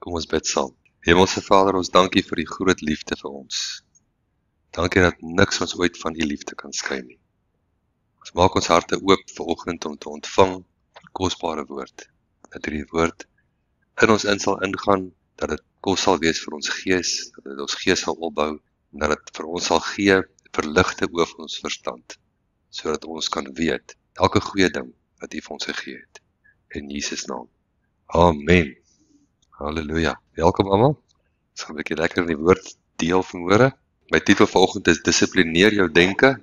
Kom ons bid saam. Hemelse Vader, ons dankie vir die groot liefde vir ons. Dankie dat niks ons ooit van die liefde kan skei nie. Ons maak ons harte oop vanoggend om te ontvang die kosbare woord. Dat hierdie woord in ons in sal ingaan, dat dit kos sal wees vir ons gees, dat dit ons gees sal opbou, en dat dit vir ons sal gee verligte oë van ons verstand, sodat ons kan weet elke goeie ding wat U vir ons gegee het. In Jesus naam. Amen. Halleluja. Welkom almal. Ons gaan 'n bietjie lekker in die woord deel vanmôre. My titel vanoggend is Dissiplineer jou denke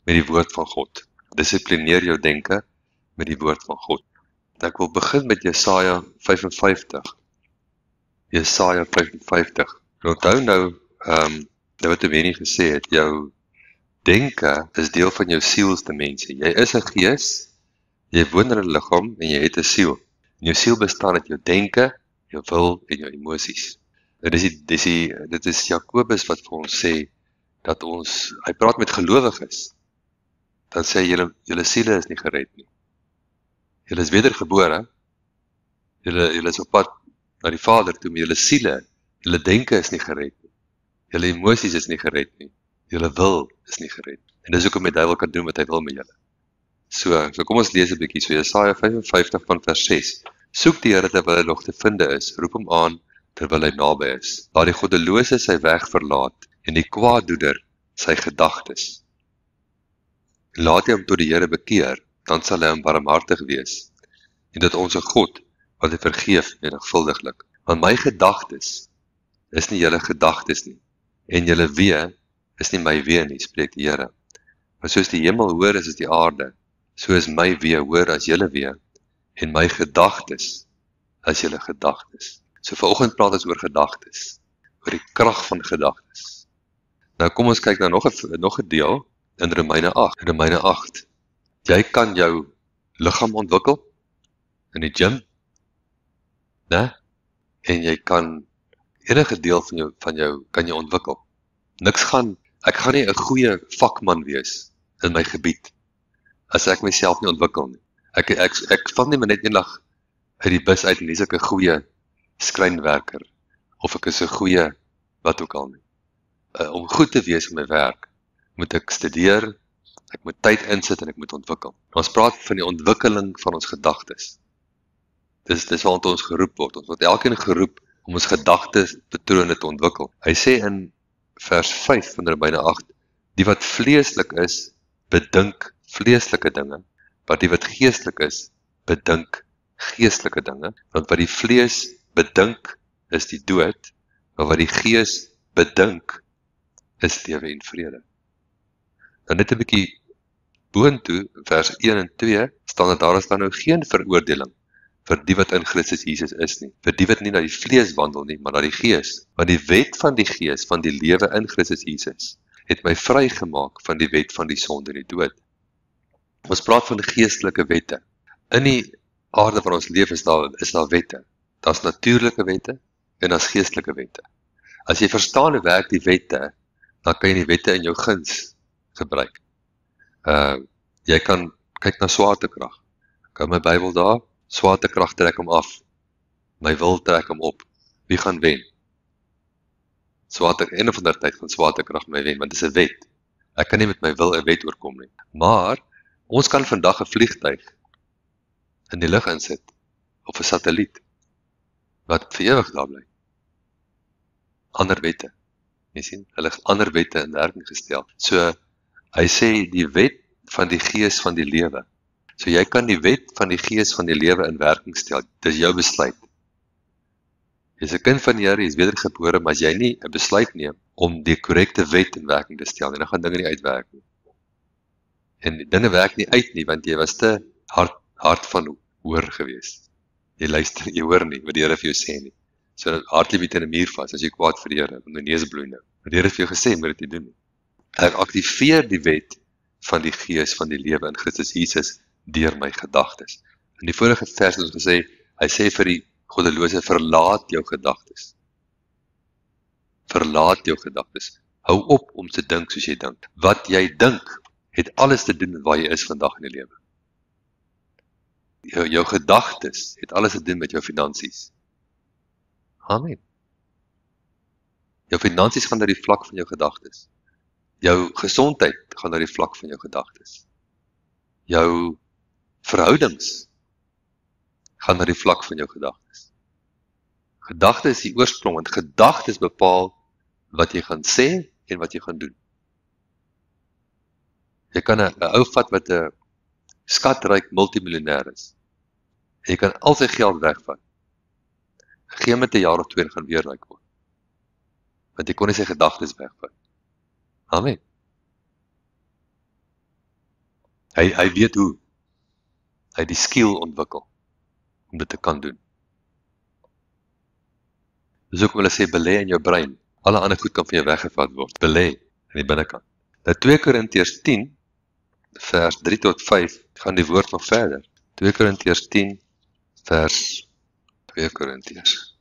met die woord van God. Dissiplineer jou denke met die woord van God. Ek wil begin met Jesaja 55. Jesaja 55. Onthou nou, wat Wendy gesê het, jou denke is deel van jou sielsdimensie. Jy is 'n gees, jy woon in 'n liggaam en jy het 'n siel. En jou siel bestaan uit jou denke, jou wil en jou emosies. Dit is Jakobus wat vir ons sê, dat hy praat met gelowiges, dan sê julle siele is nie gered nie. Julle is wedergebore, julle is op pad na die Vader toe, maar julle siele, julle denke is nie gered nie. Julle emosies is nie gered nie. Julle wil is nie gered. En dis hoekom die duiwel kan doen wat hy wil met julle. So kom ons lees 'n bietjie. So Jesaja 55 van vers 6. Soek die Here terwyl hy nog te vind is, roep hom aan terwyl hy naby is. Laat die goddelose sy weg verlaat en die kwaaddoener sy gedagtes. Laat hy hom tot die Here bekeer, dan sal hy hom barmhartig wees. En dit ons God wat hy vergeef menigvuldiglik. Want my gedagtes is nie julle gedagtes nie, en julle wee is nie my wee nie, spreek die Here. Maar soos die hemel hoër is as die aarde, so is my wee hoër as julle wee, en my gedagtes as julle gedagtes. So vanoggend praat ons oor gedagtes, oor die krag van gedagtes. Nou kom ons kyk na nog 'n deel in Romeine 8. Romeine 8. Jy kan jou liggaam ontwikkel in die gym, né? En jy kan enige deel van jou kan jy ontwikkel. Ek gaan nie 'n goeie vakman wees in my gebied as ek myself nie ontwikkel nie. Ek val nie maar net eendag uit die bus uit en dis ek 'n goeie skrynwerker of ek is 'n goeie wat ook al nie. Om goed te wees in my werk, moet ek studeer, ek moet tyd insit en ek moet ontwikkel. Ons praat van die ontwikkeling van ons gedagtes. Dis waar ons geroep word. Ons word elkeen geroep om ons gedagtepatrone te ontwikkel. Hy sê in vers 5 van Romeine 8, die wat vleeslik is, bedink vleeslike dinge, maar die wat geestelik is, bedink geestelike dinge, want wat die vlees bedink is die dood, maar wat die gees bedink is lewe en vrede. Dan net 'n bietjie boontoe, vers 1 en 2, staan dat daar is dan nou geen veroordeling vir die wat in Christus Jesus is nie, vir die wat nie na die vlees wandel nie, maar na die gees, want die wet van die gees van die lewe in Christus Jesus het my vrygemaak van die wet van die sonde en die dood. Ons praat van geestelike wette. In die aarde waar ons leef is daar wette. Daar's natuurlike wette en daar's geestelike wette. As jy verstaan hoe werk die wette, dan kan jy die wette in jou guns gebruik. Jy kan kyk na swaartekrag. Ek hou my Bybel daar, swaartekrag trek hom af. My wil trek hom op. Wie gaan wen? En of ander tyd gaan swaartekrag my wen, want dit is 'n wet. Ek kan nie met my wil 'n wet oorkom nie. Maar ons kan vandag 'n vliegtuig in die lug insit, of 'n satelliet, wat vir ewig daar bly. Ander wette. Jy sien, hulle het ander wette in werking gestel. So, hy sê die wet van die gees van die lewe. So jy kan die wet van die gees van die lewe in werking stel. Dis jou besluit. Jy is 'n kind van die Here, jy is wedergebore, maar as jy nie 'n besluit neem om die korrekte wet in werking te stel, dan gaan dinge nie uitwerk nie. En dinge werk nie uit nie, want jy was te hard van hoor gewees. Jy luister, jy hoor nie wat die Here vir jou sê nie. So hardloop jy teen 'n muur vas, as jy kwaad vir die Here, want jou neus bloei nou. Maar die Here het vir jou gesê, moet dit nie doen nie. Ek aktiveer die wet van die gees van die lewe in Christus Jesus deur my gedagtes. In die vorige vers het ons gesê, hy sê vir die goddelose, verlaat jou gedagtes. Verlaat jou gedagtes. Hou op om te dink soos jy dink. Wat jy dink, het alles te doen met waar jy is vandag in die lewe. Jou gedagtes het alles te doen met jou finansies. Amen. Jou finansies gaan na die vlak van jou gedagtes. Jou gesondheid gaan na die vlak van jou gedagtes. Jou verhoudings gaan na die vlak van jou gedagtes. Gedagte is die oorsprong, want gedagtes bepaal wat jy gaan sê en wat jy gaan doen. Jy kan 'n ou vat wat 'n skatryk multimiljonair is. Jy kan al sy geld wegvat. Gee met 'n jaar of 2 en gaan weer ryk word. Want jy kon nie sy gedagtes wegvat. Amen. Hy weet hoe. Hy het die skill ontwikkel om dit te kan doen. Dis ook hulle sê belê in jou brein. Alle ander goed kan van jou weggevat word. Belê in die binnekant. Nou 2 Korintiërs 10 vers 3 tot 5 gaan die woord nog verder. 2 Korintiërs 10 vers 2 Korintiërs.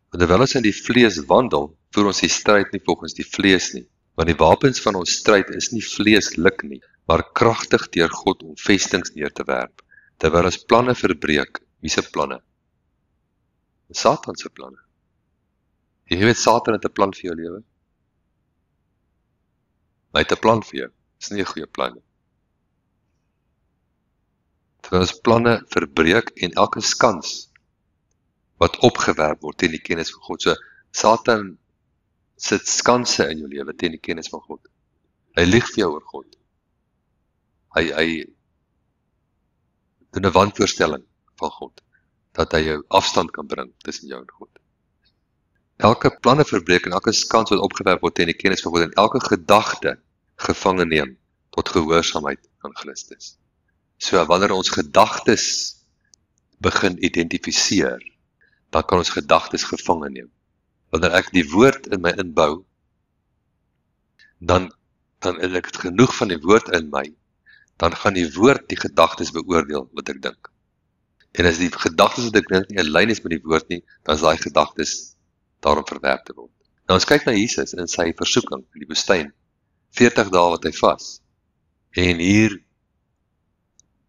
Want terwyl ons in die vlees wandel, voer ons die stryd nie volgens die vlees nie. Want die wapens van ons stryd is nie vleeslik nie, maar kragtig deur God om vestings neer te werp. Terwyl ons planne verbreek. Wie se planne? Satan se planne. Jy weet Satan het 'n plan vir jou lewe. Hy het 'n plan vir jou. Dis nie 'n goeie plan nie. Terwyl ons planne verbreek en elke skans wat opgewerp word teen die kennis van God. So Satan sit skanse in jou lewe teen die kennis van God. Hy lieg vir jou oor God. Hy doen 'n wanvoorstelling van God, dat hy jou afstand kan bring tussen jou en God. Elke planne verbreek en elke skans wat opgewerp word teen die kennis van God en elke gedagte gevange neem tot gehoorsaamheid aan Christus. So wanneer ons gedagtes begin identifiseer, dan kan ons gedagtes gevange neem. Wanneer ek die woord in my inbou, dan het ek genoeg van die woord in my, dan gaan die woord die gedagtes beoordeel wat ek dink. En as die gedagtes wat ek dink nie in lyn is met die woord nie, dan is daai gedagtes daarom verwerp te word. Nou ons kyk na Jesus in sy versoeking in die woestyn, 40 dae wat hy vas. En hier,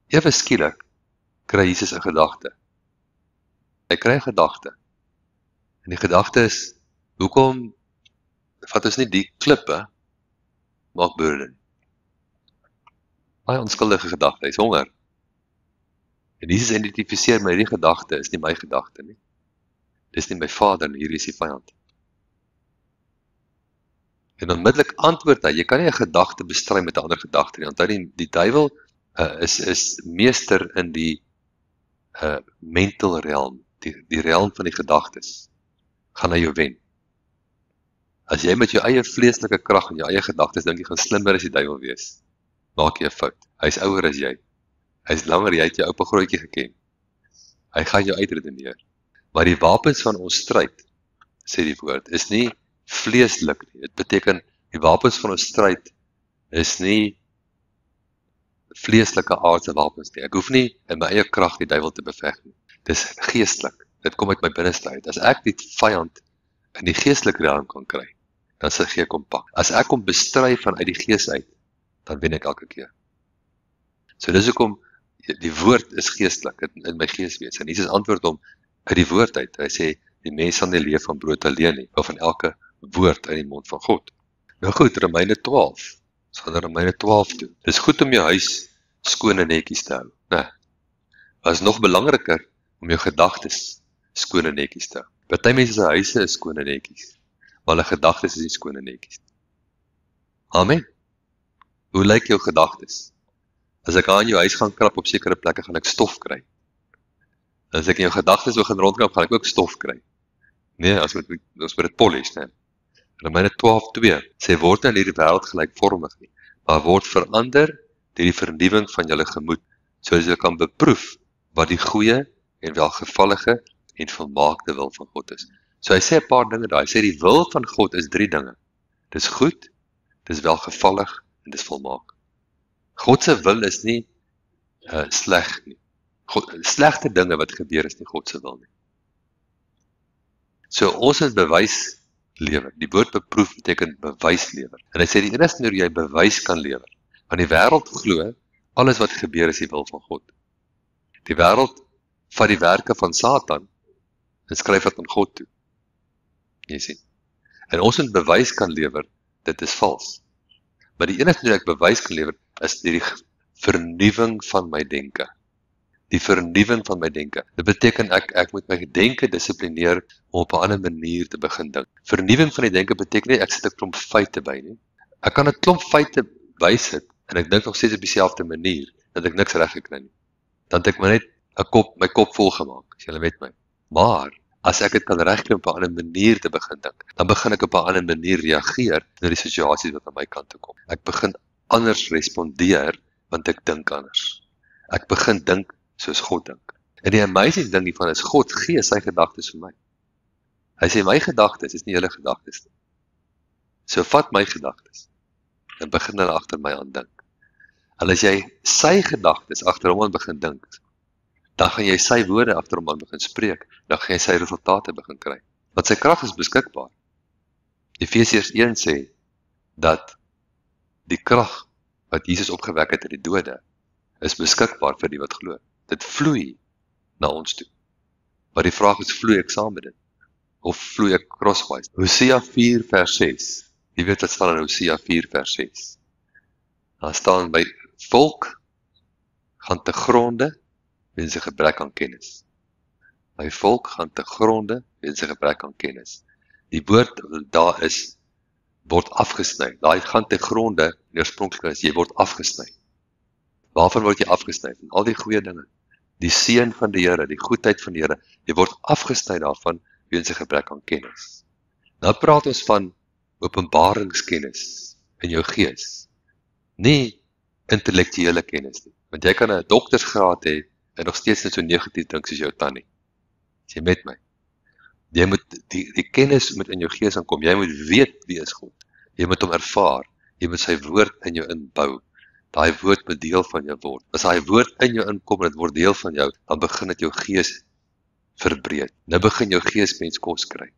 ewe skielik, kry Jesus 'n gedagte. Hy kry 'n gedagte. En die gedagte is, hoekom vat ons nie die klippe, maak brood? Baie onskuldige gedagte, hy is honger. En Jesus identifiseer my, die gedagte is nie my gedagte nie. Dis nie my Vader nie, hier is die vyand. En onmiddellik antwoord hy, jy kan nie 'n gedagte bestry met 'n ander gedagte nie. Onthou die duiwel is meester in die mental realm, die realm van die gedagtes, gaan hy jou wen. As jy met jou eie vleeslike krag en jou eie gedagtes dink jy gaan slimmer as die duiwel wees, maak jy 'n fout. Hy is ouer as jy. Hy is langer, jy het jou oupa grootjie geken. Hy gaan jou uitredeneer. Maar die wapens van ons stryd, sê die woord, is nie vleeslik nie. Dit beteken, die wapens van ons stryd is nie vleeslike aardse wapens nie. Ek hoef nie in my eie krag die duiwel te beveg nie. Dis geestelik. Dit kom uit my binneste uit. As ek die vyand in die geestelike realm kan kry, dan sal ek hom pak. As ek hom bestry vanuit die gees uit, dan wen ek elke keer. So dis hoekom die woord is geestelik in my gees wees. En Jesus antwoord hom uit die woord uit. Hy sê, die mens sal nie leef van brood alleen nie, maar van elke woord uit die mond van God. Nou goed, Romeine 12. Ons gaan na Romeine 12 toe. Dis goed om jou huis skoon en netjies te hou. Nee. Maar is nog belangriker om jou gedagtes skoon en netjies te hou. Party mense se huise is skoon en netjies, maar hulle gedagtes is nie skoon en netjies. Amen. Hoe lyk jou gedagtes? As ek aan jou huis gaan krap op sekere plekke, gaan ek stof kry. As ek in jou gedagtes begin rondkrap, gaan ek ook stof kry. Nee, as moet dit polish, nee. Romeine 12:2 sê, word in hierdie wêreld gelykvormig nie, maar word verander deur die vernuwing van julle gemoed, sodat julle kan beproef wat die goeie en welgevallige en volmaakte wil van God is. So hy sê 'n paar dinge daar. Hy sê die wil van God is 3 dinge. Dis goed, dis welgevallig en dis volmaak. God se wil is nie sleg nie. Slegte dinge wat gebeur is nie God se wil nie. So ons is bewys lewer. Die woord beproef beteken bewys lewer. En hy sê die enigste manier jy bewys kan lewer, want die wêreld glo alles wat gebeur is die wil van God. Die wêreld vat die werke van Satan en skryf dit aan God toe. Jy sien. En ons moet bewys kan lewer, dit is vals. Maar die enigste wat ek bewys kan lewer, is die vernuwing van my denke. Die vernuwing van my denke. Dit beteken ek moet my denke dissiplineer om op 'n ander manier te begin dink. Vernuwing van die denke beteken nie ek sit 'n klomp feite by nie. Ek kan 'n klomp feite bysit en ek dink nog steeds op dieselfde manier dat ek niks reg gekry nie. Dan het ek my net my kop vol gemaak, as julle met my. Maar as ek dit kan regkry op 'n ander manier te begin dink, dan begin ek op 'n ander manier reageer na die situasies wat aan my kant toe kom. Ek begin anders respondeer want ek dink anders. Ek begin dink soos God dink. En die amazing ding hiervan is God gee sy gedagtes vir my. Hy sê my gedagtes is nie julle gedagtes nie. So vat my gedagtes en begin hulle agter my aan dink. En as jy sy gedagtes agter hom aan begin dink, dan gaan jy sy woorde agter hom aan begin spreek, dan gaan jy sy resultate begin kry. Want sy krag is beskikbaar. Efesiërs 1 sê dat die krag wat Jesus opgewek het uit die dode is beskikbaar vir die wat glo. Dit vloei na ons toe. Maar die vraag is, vloei ek saam met dit? Of vloei ek crosswise? Hosea 4 vers 6. Jy weet wat staan in Hosea 4 vers 6. Daar staan by volk gaan te gronde weens 'n gebrek aan kennis. My volk gaan te gronde weens 'n gebrek aan kennis. Die woord daar is word afgesny. Daai gaan te gronde, in oorspronklik is jy word afgesny. Waarvan word jy afgesny? Van al die goeie dinge. Die seën van die Here, die goedheid van die Here, jy word afgesny daarvan weens 'n gebrek aan kennis. Nou praat ons van openbaringskennis in jou gees. Nie intellektuele kennis nie. Want jy kan 'n doktersgraad hê en nog steeds net so negatief dink soos jou tannie. As jy met my. Jy moet die kennis moet in jou gees aankom. Jy moet weet wie is God. Jy moet hom ervaar. Jy moet sy woord in jou inbou. Daai woord moet deel van jou word. As daai woord in jou inkom en dit word deel van jou, dan begin dit jou gees verbreed. Nou begin jou gees mens kos kry.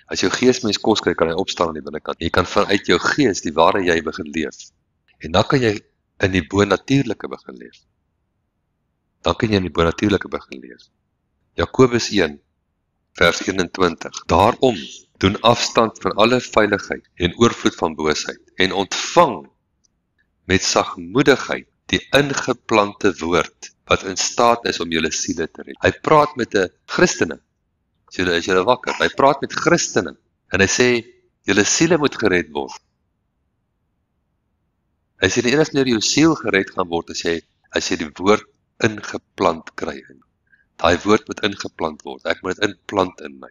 As jou gees mens kos kry, kan hy opstaan aan die binnekant. Jy kan vanuit jou gees die ware jy begin leef. En dan kan jy in die bonatuurlike begin leef. Dan kan jy in die bonatuurlike begin leef. Jakobus 1 vers 21. Daarom doen afstand van alle veiligheid en oorvloed van boosheid en ontvang met sagmoedigheid die ingeplante woord wat in staat is om julle siele te red. Hy praat met 'n Christene. Is julle wakker? Hy praat met Christene en hy sê julle siele moet gered word. Hy sê die enigste manier jou siel gered gaan word as jy die woord ingeplant kry. Daai woord moet ingeplant word. Ek moet dit inplant in my.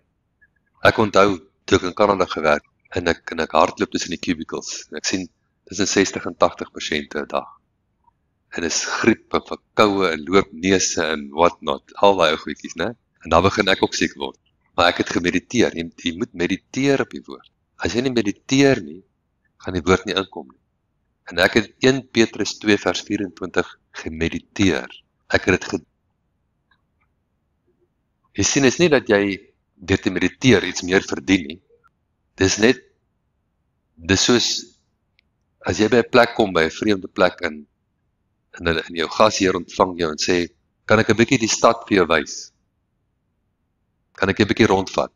Ek onthou toe ek in Kanada gewerk en ek hardloop tussen die cubicles. En ek sien tussen 60 en 80% 'n dag. En dis griep en verkoue en loopneuse en what not, al daai goedjies, né? En dan begin ek ook siek word. Maar ek het gemediteer. Jy moet mediteer op die woord. As jy nie mediteer nie, gaan die woord nie inkom nie. En ek het 1 Petrus 2 vers 24 gemediteer. Ek het dit Jy sien, is nie dat jy deur te mediteer iets meer verdien nie. Dis soos, as jy by 'n plek kom, by 'n vreemde plek en jou gasheer ontvang jou en sê, kan ek 'n bietjie die stad vir jou wys? Kan ek 'n bietjie rondvat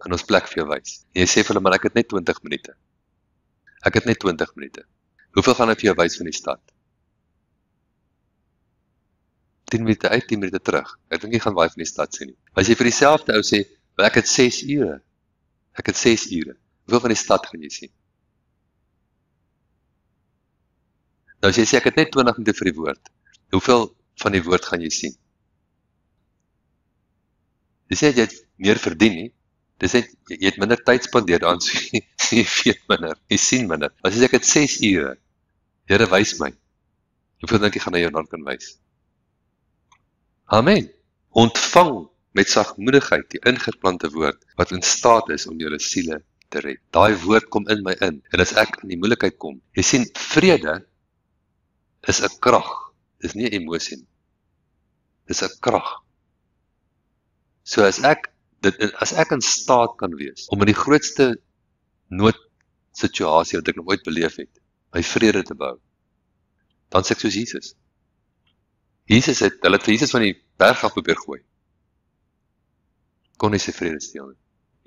in ons plek vir jou wys? En jy sê vir hulle, maar ek het net 20 minute. Ek het net 20 minute. Hoeveel gaan ek vir jou wys van die stad? 10 minute uit, 10 minute terug. Ek dink jy gaan baie van die stad sien nie. As jy vir dieselfde ou sê, ek het 6 ure. Ek het 6 ure. Hoeveel van die stad gaan jy sien? Nou as jy sê, ek het net 20 minute vir die woord. Hoeveel van die woord gaan jy sien? Jy sê, jy het meer verdien nie. Dis net, jy het minder tyd spandeer aan, so jy weet minder, jy sien minder. As jy sê, ek het 6 ure. Here, wys my. Hoeveel dink jy gaan hy jou dan kan wys? Amen. Ontvang met sagmoedigheid die ingeplante woord wat in staat is om julle siele te red. Daai woord kom in my in. En as ek in die moeilikheid kom, jy sien, vrede is 'n krag. Dis nie 'n emosie nie. Dis 'n krag. So as ek in staat kan wees om in die grootste noodsituasie wat ek nog ooit beleef het, my vrede te bou, dan sê ek soos Jesus. Hulle het vir Jesus van die berg af probeer gooi. Kon nie sy vrede steel nie.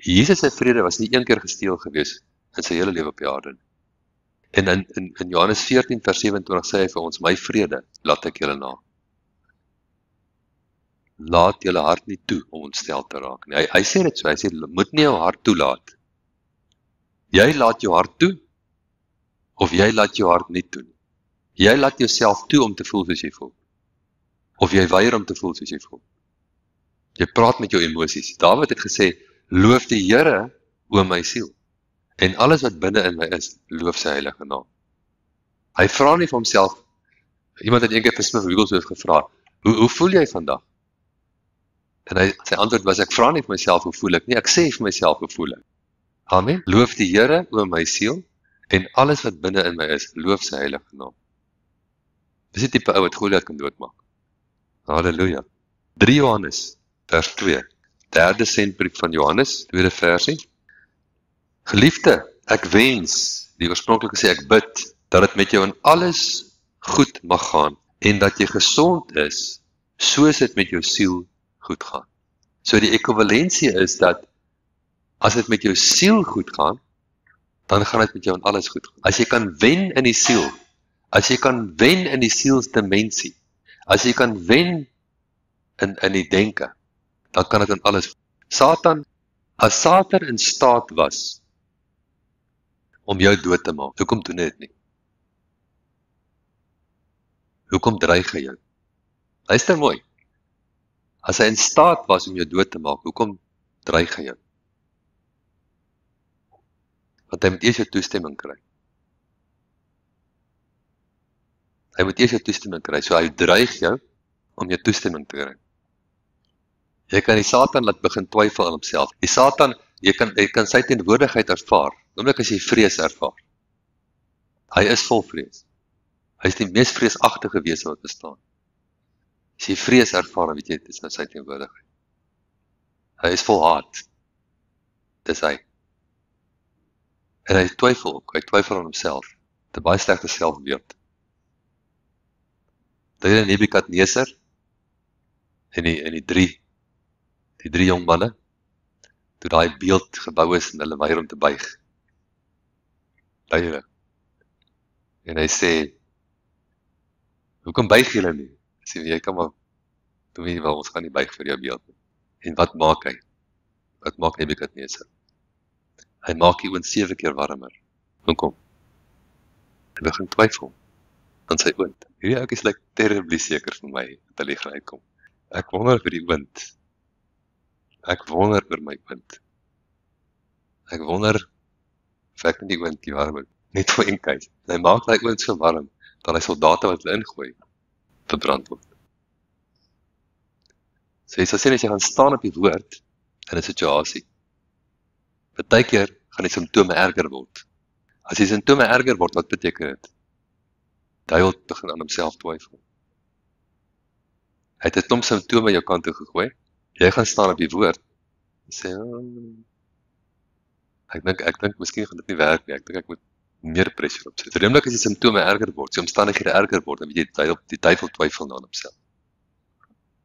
Jesus se vrede was nie een keer gesteel gewees in sy hele lewe op die aarde. En in Johannes 14 vers 27 sê hy vir ons, my vrede laat ek julle na. Laat julle hart nie toe om ontstel te raak nie. Hy sê dit so, hy sê, moet nie jou hart toelaat. Jy laat jou hart toe, of jy laat jou hart nie toe nie. Jy laat jouself toe om te voel soos jy voel. Of jy weier om te voel soos jy voel. Jy praat met jou emosies. Dawid het gesê, loof die Here, o my siel. En alles wat binne in my is, loof sy heilige naam. Hy vra nie vir homself, iemand het eendag vir Smith Wigglesworth gevra, hoe voel jy vandag? En sy antwoord was, ek vra nie vir myself hoe voel ek nie, ek sê vir myself hoe voel ek. Amen. Loof die Here, o my siel, en alles wat binne in my is, loof sy heilige naam. Dis die tipe ou wat Goliat kan doodmaak. Halleluja. 3 Johannes, vers 2, derde sendbrief van Johannes, tweede versie. Geliefde, ek wens, die oorspronklike sê ek bid, dat het met jou in alles goed mag gaan, en dat jy gesond is, soos het met jou siel goed gaan. So die ekwivalensie is dat, as het met jou siel goed gaan, dan gaan het met jou in alles goed gaan. As jy kan wen in die siel, as jy kan wen in die sielsdimensie, as jy kan wen in die denke, dan kan het in alles. As Satan in staat was, om jou dood te maak, hoekom doen hy dit nie? Hoekom dreig hy jou? Luister mooi. As hy in staat was om jou dood te maak, hoekom dreig hy jou? Want hy moet eers jou toestemming kry. Hy moet eers jou toestemming kry, so hy dreig jou om jou toestemming te kry. Jy kan die Satan laat begin twyfel aan homself. Die Satan, jy kan sy teenwoordigheid ervaar, omdat as jy vrees ervaar. Hy is vol vrees. Hy is die mees vreesagtige wese wat bestaan. As jy vrees ervaar, dan weet jy, dit is nou sy teenwoordigheid. Hy is vol haat. Dis hy. En hy twyfel ook, hy twyfel aan homself. Dit is baie slegte selfbeeld. Dat jy Nebukadneser en die drie jong manne, toe daai beeld gebou is en hulle weier om te buig. Luister. En hy sê, hoekom buig julle nie? Hy sê, jy kan maar, doen nie wel, ons gaan nie buig vir jou beeld nie. En wat maak hy? Wat maak Nebukadneser? Hy maak die oond 7 keer warmer. Hoekom? Hy begin twyfel aan sy oond. Hierdie oukie is terribly seker vir my, dat hy gaan uitkom. Ek wonder vir die oond. Ek wonder vir my oond. Ek wonder of ek nie die oond die warm, net vir enkhuis. Hy maak die oond so warm, dat hy soldate wat hulle ingooi, verbrand word. So jy sal sê, as jy gaan staan op die woord, in 'n situasie, partykeer gaan die simptome erger word. As die simptome erger word, wat beteken dit? Hy wil begin aan homself twyfel. Hy het 'n klomp simptome jou kant toe gegooi. Jy gaan staan op die woord en sê, ek dink miskien gaan dit nie werk nie. Ek dink ek moet meer pressure opsit. Vreemdelik as die simptome erger word, die omstandighede erger word, dan weet jy die duivel twyfel aan homself.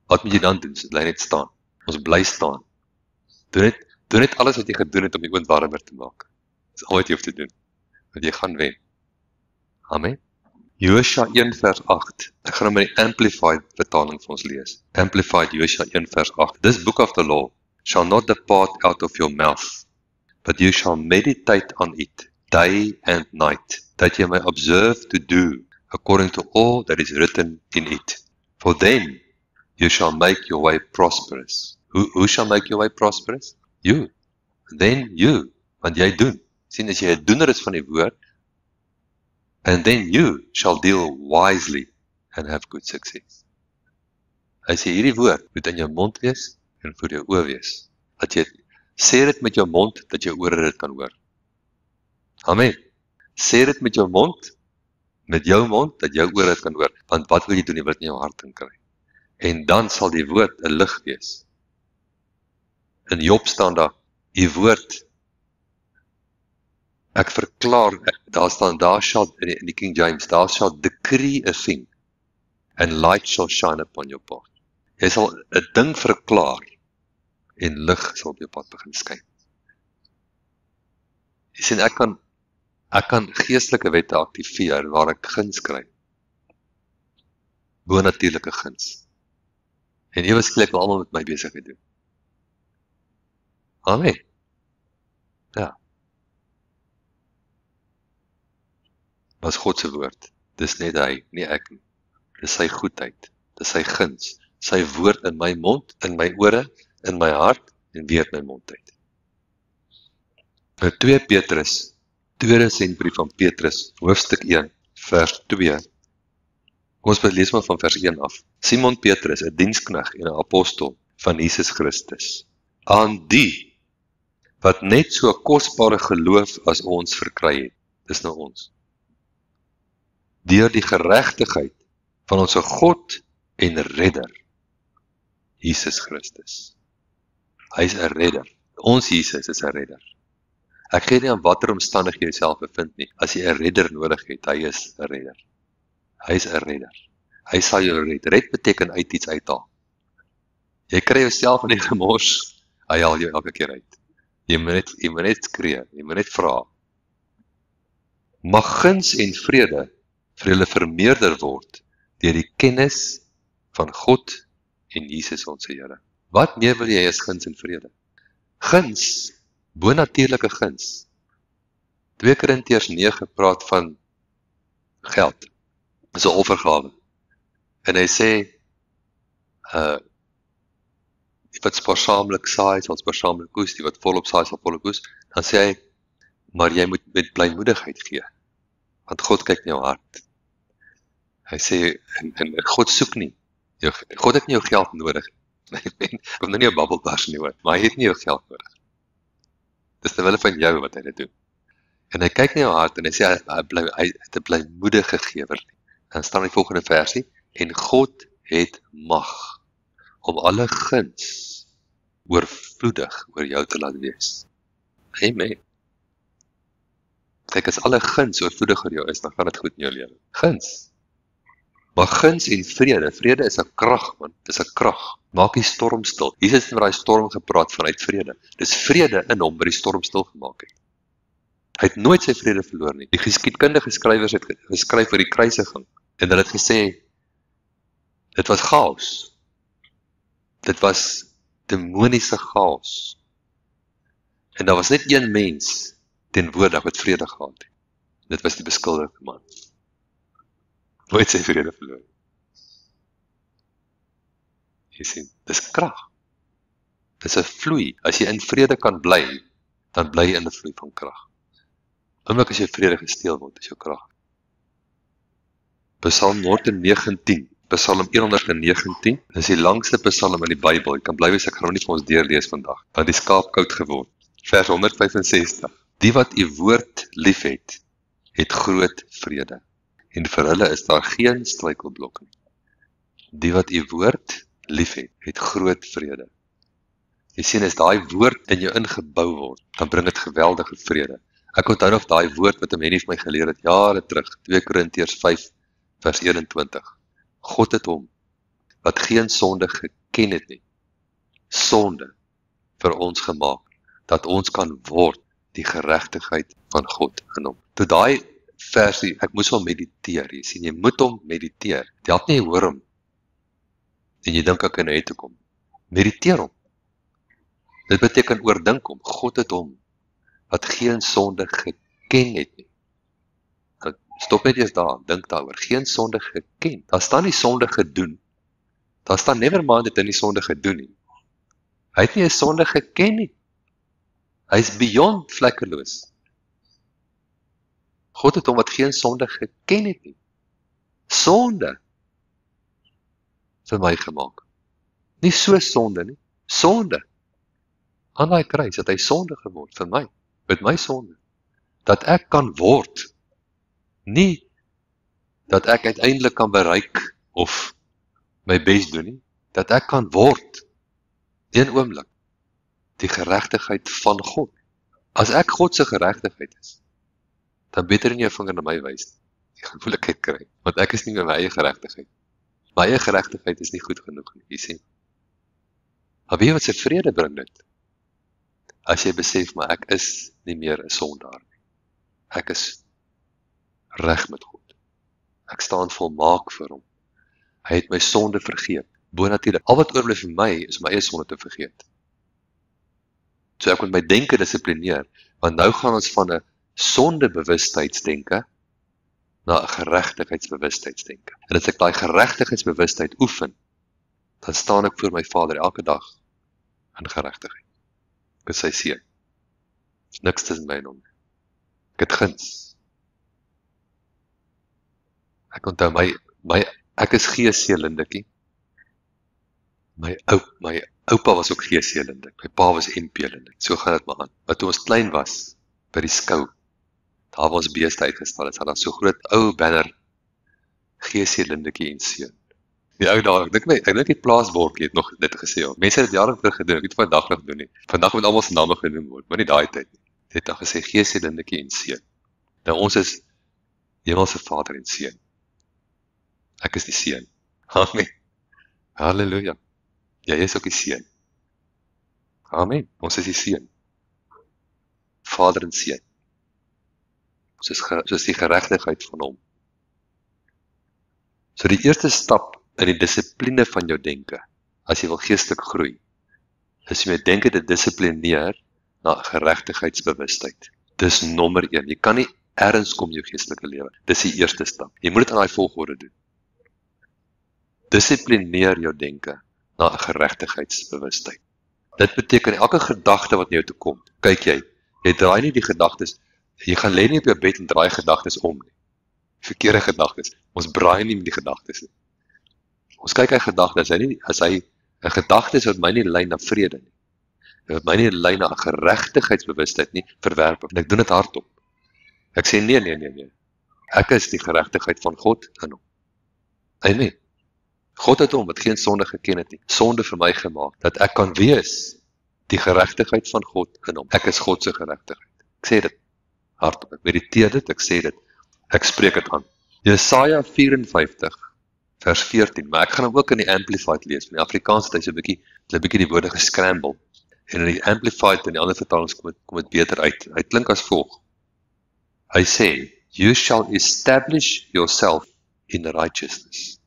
Wat moet jy dan doen? So bly net staan. Ons bly staan. Doen net alles wat jy gedoen het om die oond warmer te maak. Dis al wat jy hoef te doen. Want jy gaan wen. Amen. Josua 1 vers 8. Ek gaan met die Amplified vertaling vir ons lees. Amplified Josua 1 vers 8. This book of the law shall not depart out of your mouth, but you shall meditate on it day and night, that you may observe to do according to all that is written in it. For then you shall make your way prosperous. Who shall make your way prosperous? You. Then you. Want jy doen. Sien, as jy 'n doener is van die woord, and then you shall deal wisely and have good success. As jy hierdie woord moet in jou mond wees en voor jou oë wees. Dat jy sê dit met jou mond, dat jou ore dit kan hoor. Amen. Sê dit met jou mond, dat jou ore dit kan hoor. Want wat wil jy doen? Jy wil dit in jou hart inkry. En dan sal die woord 'n lig wees. In Job staan daar, die woord, ek verklaar, daar shall, in die King James, daar shall decree a thing, and light shall shine upon your path. Jy sal 'n ding verklaar, en lig sal op jou pad begin skyn. Jy sien, ek kan geestelike wette aktiveer waar ek guns kry. Bonatuurlike guns. En ewe skielik wil almal met my besigheid doen. Amen. Ja. Was God se woord. Dis net hy, nie ek nie. Dis sy goedheid, dis sy guns, sy woord in my mond, in my ore, in my hart en weer in my mond uit. Nou 2 Petrus, tweede sendbrief van Petrus, hoofstuk 1, vers 2. Ons lees maar van vers 1 af. Simon Petrus, 'n diensknegt en 'n apostel van Jesus Christus, aan die wat net so kosbare geloof as ons verkry het, dis nou ons, deur die geregtigheid van ons God en redder, Jesus Christus. Hy is 'n redder. Ons Jesus is 'n redder. Ek gee nie aan watter omstandighede jy jouself bevind nie. As jy 'n redder nodig het, hy is 'n redder. Hy is 'n redder. Hy sal jou red. Red beteken uit iets uithaal. Jy kry jouself in die gemors, hy haal jou elke keer uit. Jy moet net skree, jy moet net vra. Mag guns en vrede vir julle vermeerder word deur die kennis van God en Jesus ons Here. Wat meer wil jy as guns en vrede? Guns, bonatuurlike guns. 2 Korintiërs 9 praat van geld. Dis 'n offergawe. En hy sê, die wat spaarsaamlik saai, sal spaarsaamlik oes, die wat volop saai, sal volop oes. Dan sê hy, maar jy moet met blymoedigheid gee, want God kyk na jou hart. Hy sê, en God soek nie, God het nie jou geld nodig. Kom nou nie 'n babbelbars nie hoor, maar hy het nie jou geld nodig. Dis terwille van jou wat hy dit doen. En hy kyk na jou hart en hy sê, hy het 'n blymoedige gewer. Dan staan in die volgende versie, en God het mag om alle guns oorvloedig oor jou te laat wees. Amen. Kyk, as alle guns oorvloedig oor jou is, dan gaan dit goed in jou lewe. Guns. Maar guns en vrede is 'n krag, man. Dis 'n krag. Maak die storm stil. Jesus het met daai storm gepraat vanuit vrede. Dis vrede in hom wat die storm stil gemaak het. Hy het nooit sy vrede verloor nie. Die geskiedkundige skrywers het geskryf oor die kruisiging en hulle het gesê dit was chaos. Dit was demoniese chaos. En daar was net een mens teenwoordig wat vrede gehad het. Dit was die beskuldigde man. Nooit sy vrede verloor. Jy sien, dis krag. Dis 'n vloei. As jy in vrede kan bly, dan bly jy in 'n vloei van krag. Omdat as jy vrede gesteel word, is jou krag. Psalm 119, Psalm 119, is die langste psalm in die Bybel. Jy kan bly wees, ek gaan hom nie vir ons deurlees vandag, want die skaap koud geword. Vers 165. Die wat u woord liefhet, het groot vrede. En vir hulle is daar geen struikelblok nie. Die wat u woord liefhet, het groot vrede. Jy sien, as daai woord in jou ingebou word, dan bring dit geweldige vrede. Ek onthou nog daai woord wat 'n mens vir my geleer het, jare terug, 2 Korintiërs 5, vers 21. God het hom, wat geen sonde geken het nie, sonde vir ons gemaak, dat ons kan word die geregtigheid van God in hom. Toe daai versie, ek moes hom mediteer, jy sien, jy moet hom mediteer. Jy help nie, jy hoor hom, en jy dink ek kan uit toe kom. Mediteer hom. Dit beteken oordink hom. God het hom, wat geen sonde geken het nie. Stop net eers daar, dink daaroor. Geen sonde geken. Daar staan nie sonde gedoen. Daar staan never mind het hy nie sonde gedoen nie. Hy het nie 'n sonde geken nie. Hy is beyond vlekkeloos. God het hom wat geen sonde geken het nie. Sonde vir my gemaak. Nie so sonde nie. Sonde. Aan daai kruis het hy sonde geword vir my. Met my sonde. Dat ek kan word. Nie dat ek uiteindelik kan bereik of my bes doen nie. Dat ek kan word. Een oomblik. Die geregtigheid van God. As ek God se geregtigheid is, dan beter in jou vinger na my wys. Jy gaan moeilikheid kry, want ek is nie met my eie geregtigheid. My eie geregtigheid is nie goed genoeg nie, jy sien. Maar weet jy wat sy vrede bring dit? As jy besef, maar ek is nie meer 'n sondaar nie. Ek is reg met God. Ek staan volmaak vir hom. Hy het my sonde vergeet. Bonatuurlik, al wat oorbly vir my is my eie sonde te vergeet. So ek moet my denke dissiplineer, want nou gaan ons van 'n sondebewustheidsdenke na 'n geregtigheidsbewustheidsdenke. En as ek daai geregtigheidsbewustheid oefen, dan staan ek voor my Vader elke dag in geregtigheid. Ek is sy seun. Niks tussen my en hom. Ek het guns. Ek onthou ek is geesseelindetjie. My oupa was ook geesseelindik. My pa was MP-lindik. So gaan dit maar aan. Maar toe ons klein was, by die skou, daar was beeste uitgestal, het daar so groot ou banner, geesseelindetjie en seun. Die ou daar, ek dink die plaasbordjie het nog dit gesê, ja. Mense het dit jare terug gedoen, ek het vandag nog doen nie. Vandag moet almal se name genoem word, maar nie daai tyd nie. Dit het dan gesê, geesseelindetjie en seun. Nou ons is Hemelse Vader en seun. Ek is die seun. Amen. Halleluja. Jy is ook die seun. Amen. Ons is die seun. Vader en seun. Soos die geregtigheid van hom. So die eerste stap in die dissipline van jou denke, as jy wil geestelik groei, is om jou denke te dissiplineer na geregtigheidsbewustheid. Dis nommer 1. Jy kan nie ergens kom in jou geestelike lewe. Dis die eerste stap. Jy moet dit in daai volgorde doen. Dissiplineer jou denke na 'n geregtigheidsbewustheid. Dit beteken elke gedagte wat in jou toe kom, kyk jy draai nie die gedagtes, jy gaan lê nie op jou bed en draai gedagtes om nie. Verkeerde gedagtes. Ons braai nie met die gedagtes nie. Ons kyk hy gedagtes, as hy 'n gedagte is wat my nie lei na vrede nie. Wat my nie lei na 'n geregtigheidsbewustheid nie, verwerp ek. En ek doen dit hardop. Ek sê nee. Ek is die geregtigheid van God in hom. Amen. God het hom wat geen sonde geken het nie, sonde vir my gemaak, dat ek kan wees die geregtigheid van God in hom. Ek is God se geregtigheid. Ek sê dit hardop, ek mediteer dit, ek sê dit, ek spreek dit aan. Jesaja 54 vers 14, maar ek gaan hom ook in die Amplified lees. In die Afrikaans het hy so 'n bietjie die woorde gescramble. En in die Amplified en die ander vertalings kom dit beter uit. Hy klink as volg. Hy sê, you shall establish yourself in righteousness.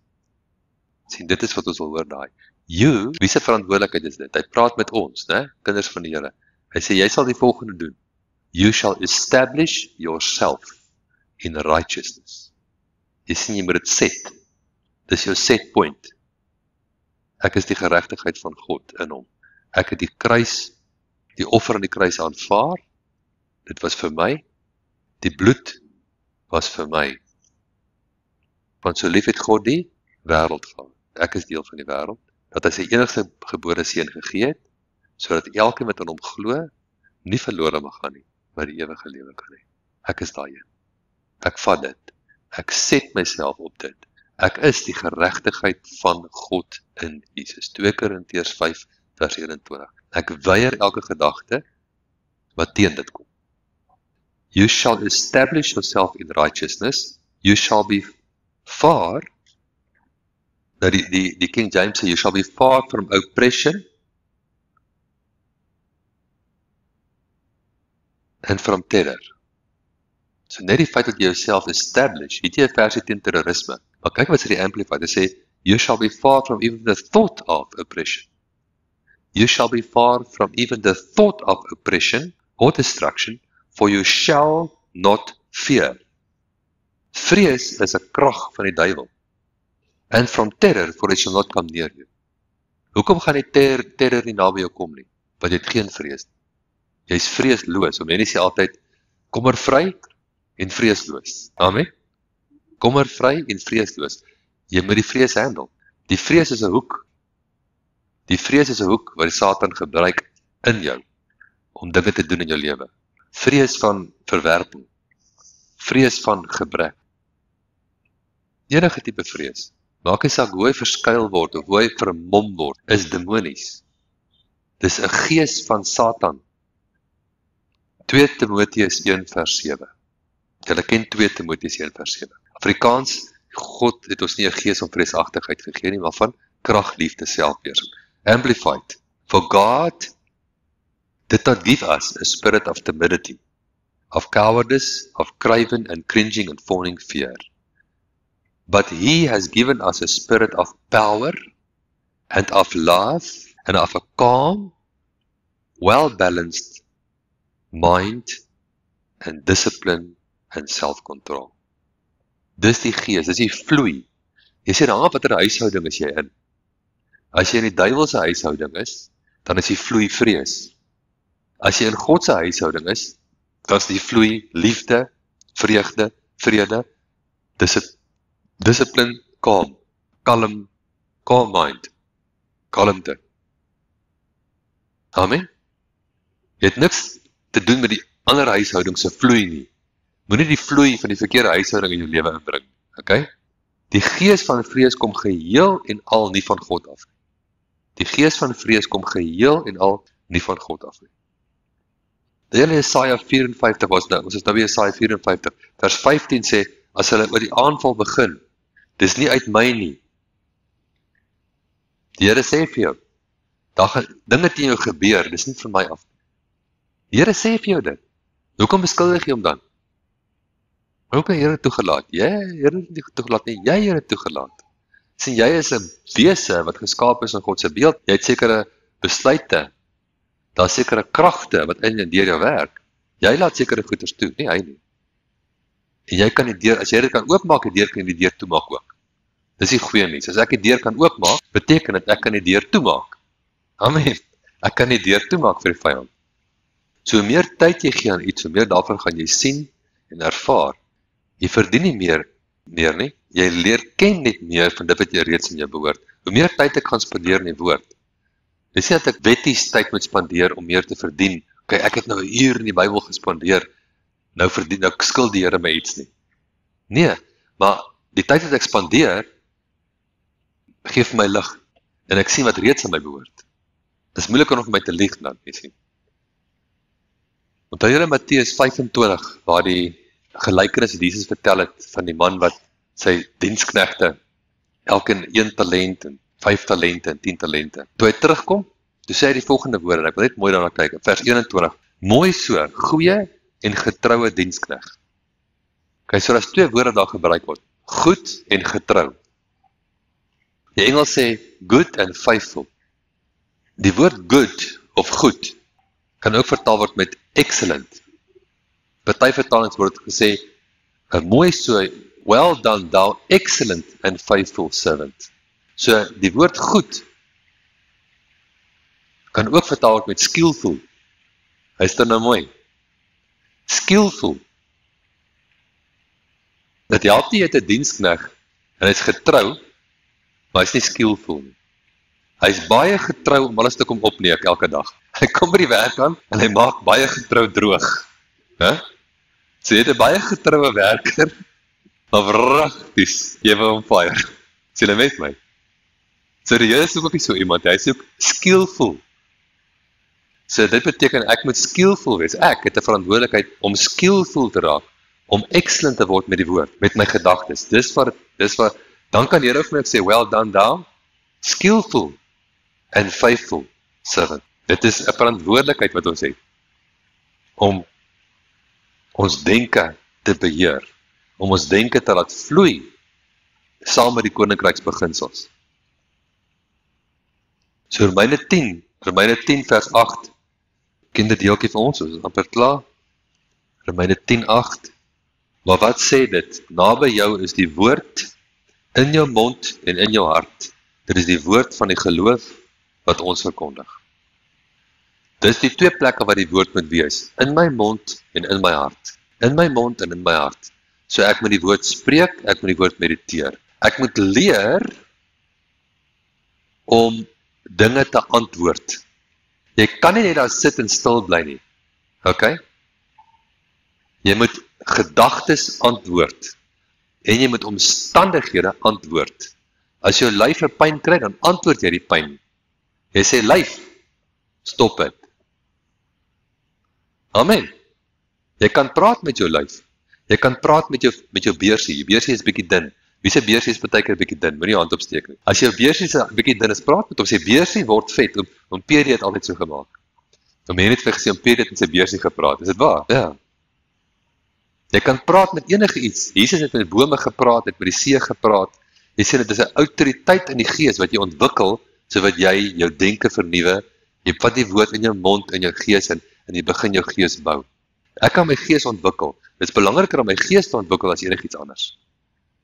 Sien, dit is wat ons wil hoor daai. You, wie se verantwoordelikheid is dit? Hy praat met ons, né? Kinders van die Here. Hy sê, jy sal die volgende doen. You shall establish yourself in righteousness. Jy sien, jy moet dit set. Dis jou set point. Ek is die geregtigheid van God in hom. Ek het die offer aan die kruis aanvaar. Dit was vir my. Die bloed was vir my. Want so lief het God die wêreld gehad. Ek is deel van die wêreld. Dat hy sy enigste gebore seun gegee het, sodat elkeen wat aan hom glo, nie verlore mag gaan nie, maar die ewige lewe kan hê. Ek is daai een. Ek vat dit. Ek set myself op dit. Ek is die geregtigheid van God in Jesus. 2 Korintiërs 5 vers 21. Ek weier elke gedagte wat teen dit kom. You shall establish yourself in righteousness. You shall be far. Nou die King James sê, you shall be far from oppression and from terror. So net die feit dat jy jouself establish, het jy 'n versie teen terrorisme. Maar kyk wat sê die Amplified, hy sê, you shall be far from even the thought of oppression. You shall be far from even the thought of oppression or destruction, for you shall not fear. Vrees is 'n krag van die duiwel. And from terror, for it shall not come near you. Hoekom gaan die terror nie naby jou kom nie? Want jy het geen vrees nie. Jy is vreesloos. Mense sê altyd, kommervry en vreesloos. Amen? Kommervry en vreesloos. Jy moet die vrees handle. Die vrees is 'n hoek. Die vrees is 'n hoek wat die Satan gebruik in jou, om dinge te doen in jou lewe. Vrees van verwerping. Vrees van gebrek. Enige tipe vrees. Maak nie saak hoe hy verskuil word of hoe hy vermom word, is demonies. Dis 'n gees van Satan. 2 Timoteus 1 vers 7. Julle ken 2 Timoteus 1 vers 7. Afrikaans, God het ons nie 'n gees van vreesagtigheid gegee nie, maar van krag, liefde, selfbeheersing. Amplified. For God did not give us a spirit of timidity, of cowardice, of craven and cringing and fawning fear. But He has given us a spirit of power and of love and of a calm, well-balanced mind and discipline and self-control. Dis die gees, dis die vloei. Jy sê dan, watter huishouding is jy in? As jy in die duiwelse huishouding is, dan is die vloei vrees. As jy in God se huishouding is, dan is die vloei liefde, vreugde, vrede, discipline, calm mind, kalmte. Amen. Jy het niks te doen met die ander huishouding se vloei nie. Moenie die vloei van die verkeerde huishouding in jou lewe inbring. Okay? Die gees van vrees kom geheel en al nie van God af nie. Die gees van vrees kom geheel en al nie van God af nie. Die hele Jesaja 54 was nou, ons is nou weer Jesaja 54, vers 15 sê, as hulle oor die aanval begin, dis nie uit my nie. Die Here sê vir jou, daar gaan dinge teen jou gebeur, dis nie van my af. Die Here sê vir jou dit. Hoekom beskuldig jy hom dan? Hoekom het die Here toegelaat? Jy Here het nie toegelaat nie, jy het toegelaat. Sien, jy is 'n wese wat geskaap is in God se beeld. Jy het sekere besluite. Daar sekere kragte wat in en deur jou werk. Jy laat sekere goeders toe, nie hy nie. En jy kan die deur, as jy dit kan oopmaak, die deur kan die deur toemaak ook. Dis die goeie nuus. As ek die deur kan oopmaak, beteken dit ek kan die deur toemaak. Amen. Ek kan die deur toemaak vir die vyand. So hoe meer tyd jy gee aan iets, hoe meer daarvan gaan jy sien en ervaar. Jy verdien nie meer nie. Jy leer ken net meer van dit wat jy reeds in jou behoort. Hoe meer tyd ek gaan spandeer in die woord. Dis nie dat ek wetties tyd moet spandeer om meer te verdien. Okay, ek het nou 'n uur in die Bybel gespandeer. Nou skuld die Here my iets nie. Nee, maar die tyd wat ek spandeer, gee vir my lig. En ek sien wat reeds in my behoort. Dis moeiliker om vir my te lieg dan, jy sien. Onthou julle Matteus 25, waar die gelykenis wat Jesus vertel het van die man wat sy diensknegte, elkeen 1 talent en 5 talente en 10 talente. Toe hy terugkom, toe sê hy die volgende woorde, en ek wil net mooi daarna kyk, vers 21, mooi so, goeie en getroue dienskneg. Okay, so daar's 2 woorde daar gebruik word, goed en getrou. Die Engels sê good and faithful. Die woord good of goed kan ook vertaal word met excellent. Party vertalings word gesê, mooi so, well done thou excellent and faithful servant. So die woord goed kan ook vertaal word met skillful. Hy is dan nou mooi. Skillful. Dat help nie, jy het 'n dienskneg en hy is getrou, maar hy is nie skillful nie. Hy is baie getrou om alles te kom opneek elke dag. Hy kom by die werk aan en hy maak baie getrou droog. So jy het 'n baie getroue werker, maar pragties, jy wil hom fire. Sê jy met my? So die Here soek ook nie so iemand, hy soek skillful. So dit beteken ek moet skillful wees. Ek het 'n verantwoordelikheid om skillful te raak, om excellent te word met die woord, met my gedagtes. Dis wat dan kan die Here vir my sê, well done thou, skillful and faithful servant. Dit is 'n verantwoordelikheid wat ons het, om ons denke te beheer, om ons denke te laat vloei, saam met die koninkryksbeginsels. So Romeine 10 vers 8, ken dit deeltjie vir ons, ons is amper klaar. Romeine 10:8, maar wat sê dit? Naby jou is die woord, in jou mond en in jou hart. Dit is die woord van die geloof, wat ons verkondig. Dit is die 2 plekke waar die woord moet wees, in my mond en in my hart. In my mond en in my hart. So ek moet die woord spreek, ek moet die woord mediteer. Ek moet leer om dinge te antwoord. Jy kan nie net daar sit en stil bly nie. Okay? Jy moet gedagtes antwoord. En jy moet omstandighede antwoord. As jou lyf 'n pyn kry, dan antwoord jy die pyn. Jy sê lyf, stop dit. Amen. Jy kan praat met jou lyf. Jy kan praat met jou beursie. Jou beursie is bietjie dun. Wie se beursie is partykeer bietjie dun? Moenie hand opsteek nie. As jou beursie is bietjie dun is, praat met hom. Sê beursie word vet. Om PD het altyd so gemaak. 'n mens het vir gesê, Peter het in sy beursie gepraat, is dit waar? Ja. Jy kan praat met enige iets. Jesus het met bome gepraat, het met die see gepraat. Jy sê dit is 'n autoriteit in die gees wat jy ontwikkel, so wat jy jou denke vernuwe. Jy vat die woord in jou mond, in jou gees en jy begin jou gees bou. Ek kan my gees ontwikkel. Dit is belangriker om my gees te ontwikkel as enigiets anders.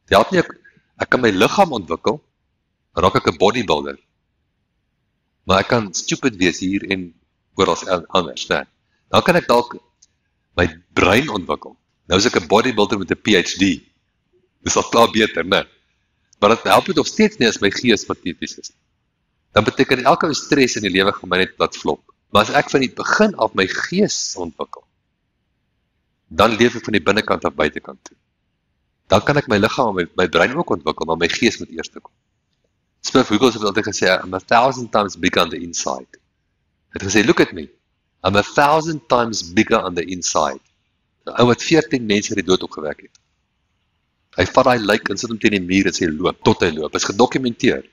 Dit help nie ek kan my liggaam ontwikkel, dan raak ek 'n bodybuilder. Maar ek kan stupid wees hier en oral anders, né? Dan kan ek dalk my brein ontwikkel. Nou is ek 'n bodybuilder met 'n PhD. Dis al klaar beter, né? Maar dit help dit nog steeds nie as my gees pateties is. Dan beteken elke stres in die lewe gaan my net laat flop. Maar as ek van die begin af my gees ontwikkel, dan leef ek van die binnekant af buitekant toe. Dan kan ek my liggaam en my brein ook ontwikkel, maar my gees moet eers kom. Smith Wigglesworth het altyd gesê, I'm 1,000 times bigger on the inside. Hy het gesê, look at me, I'm 1,000 times bigger on the inside. Nou, ou wat 14 mense die dood opgewek het. Hy vat daai lijk en sit hom teen die muur en sê loop, tot hy loop. Is gedokumenteer.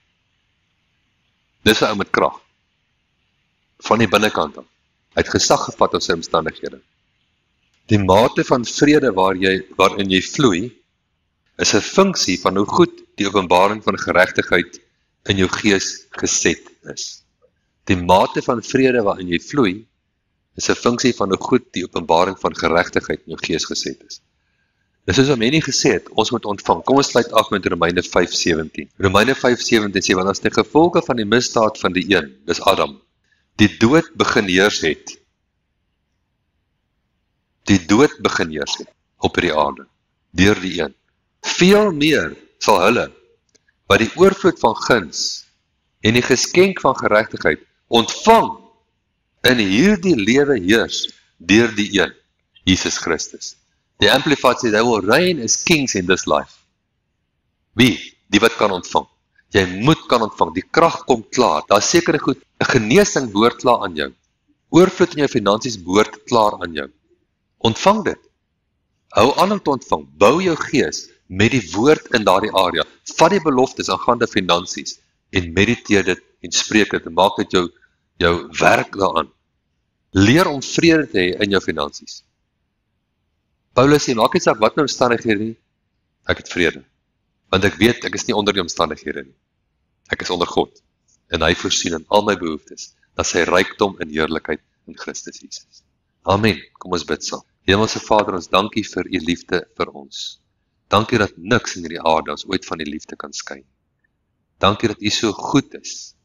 Dis 'n ou met krag. Van die binnekant af. Hy het gesag gevat op sy omstandighede. Die mate van vrede waarin jy vloei, is 'n funksie van hoe goed die openbaring van geregtigheid in jou gees geset is. Die mate van vrede waarin jy vloei, is 'n funksie van hoe goed die openbaring van geregtigheid in jou gees geset is. Dis soos wat Henny gesê het, ons moet ontvang. Kom ons sluit af met Romeine 5:17. Romeine 5:17 sê, want as die gevolge van die misdaad van die een, dis Adam, die dood begin heers het. Die dood begin heers het op die aarde, deur die een. Veel meer sal hulle, wat die oorvloed van guns en die geskenk van geregtigheid ontvang in hierdie lewe heers deur die een, Jesus Christus. Die Amplified sê, they will reign as kings in this life. Wie? Die wat kan ontvang. Jy moet kan ontvang. Die krag kom klaar. Daar is sekere goed, 'n genesing behoort klaar aan jou. Oorvloed in jou finansies behoort klaar aan jou. Ontvang dit. Hou aan om te ontvang. Bou jou gees met die woord in daardie area. Vat die beloftes aangaande finansies en mediteer dit en spreek dit en maak dit jou werk daaraan. Leer om vrede te hê in jou finansies. Paulus sê, maak nie saak wat my omstandighede nie, ek het vrede. Want ek weet, ek is nie onder die omstandighede nie. Ek is onder God. En hy voorsien in al my behoeftes, dat sy rykdom in heerlikheid in Christus Jesus. Amen. Kom ons bid saam. Hemelse Vader, ons dankie vir u liefde vir ons. Dankie dat niks in hierdie aarde ons ooit van die liefde kan skei. Dankie dat u so goed is.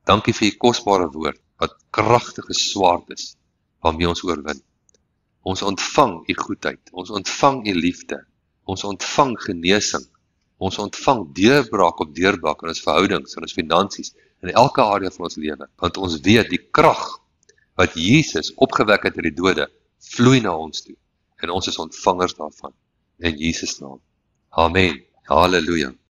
Dankie vir u kosbare woord, wat kragtige swaard is, waarmee ons oorwin. Ons ontvang u goedheid, ons ontvang u liefde, ons ontvang genesing, ons ontvang deurbraak op deurbraak in ons verhoudings, in ons finansies, in elke area van ons lewe, want ons weet die krag wat Jesus opgewek het uit die dode, vloei na ons toe, en ons is ontvangers daarvan, in Jesus naam. Amen. Halleluja.